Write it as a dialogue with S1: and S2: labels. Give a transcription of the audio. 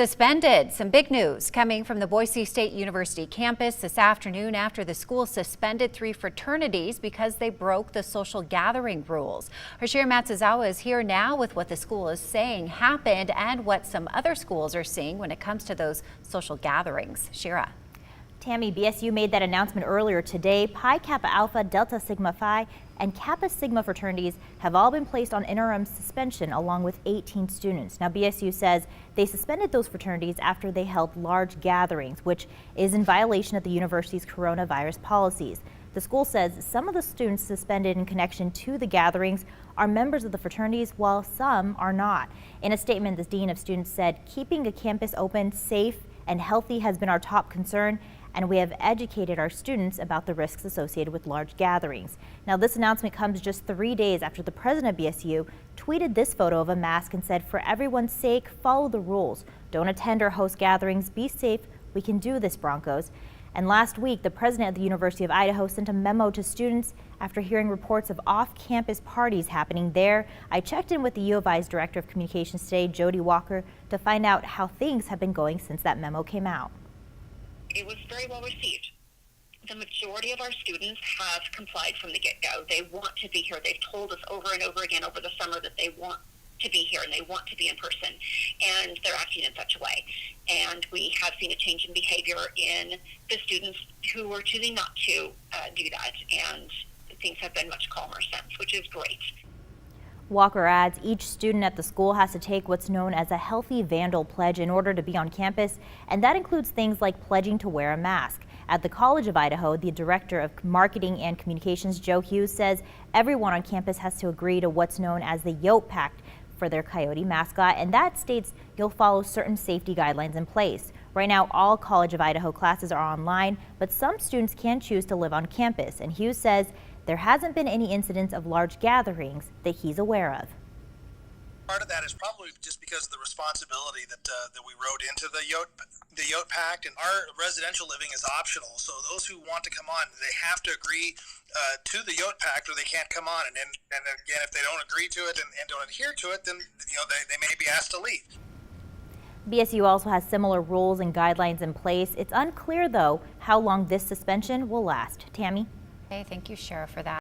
S1: Suspended. Some big news coming from the Boise State University campus this afternoon after the school suspended 3 fraternities because they broke the social gathering rules. Our Shira Matsuzawa is here now with what the school is saying happened and what some other schools are seeing when it comes to those social gatherings. Shira.
S2: Tammy, BSU made that announcement earlier today. Pi Kappa Alpha, Delta Sigma Phi, and Kappa Sigma fraternities have all been placed on interim suspension along with 18 students. Now, BSU says they suspended those fraternities after they held large gatherings, which is in violation of the university's coronavirus policies. The school says some of the students suspended in connection to the gatherings are members of the fraternities, while some are not. In a statement, the dean of students said, "Keeping a campus open, safe, and healthy has been our top concern, and we have educated our students about the risks associated with large gatherings." Now, this announcement comes just 3 days after the president of BSU tweeted this photo of a mask and said, "For everyone's sake, follow the rules. Don't attend or host gatherings. Be safe. We can do this, Broncos." And last week, the president of the University of Idaho sent a memo to students after hearing reports of off-campus parties happening there. I checked in with the U of I's Director of Communications today, Jody Walker, to find out how things have been going since that memo came out.
S3: It was very well received. The majority of our students have complied from the get-go. They want to be here. They've told us over and over again over the summer that they want to be here and they want to be in person, and they're acting in such a way. And we have seen a change in behavior in the students who are choosing not to do that, and things have been much calmer since, which is great.
S2: Walker adds each student at the school has to take what's known as a healthy vandal pledge in order to be on campus, and that includes things like pledging to wear a mask. At the College of Idaho, the Director of Marketing and Communications, Joe Hughes, says everyone on campus has to agree to what's known as the Yote Pact for their coyote mascot, and that states you'll follow certain safety guidelines in place. Right now, all College of Idaho classes are online, but some students can choose to live on campus, and Hughes says there hasn't been any incidents of large gatherings that he's aware of.
S4: Part of that is probably just because of the responsibility that we wrote into the Yote Pact, and our residential living is optional. So those who want to come on, they have to agree to the Yote Pact, or they can't come on. And again, if they don't agree to it and don't adhere to it, then they may be asked to leave.
S2: BSU also has similar rules and guidelines in place. It's unclear, though, how long this suspension will last. Tammy?
S1: Hey, thank you, Sheriff, for that.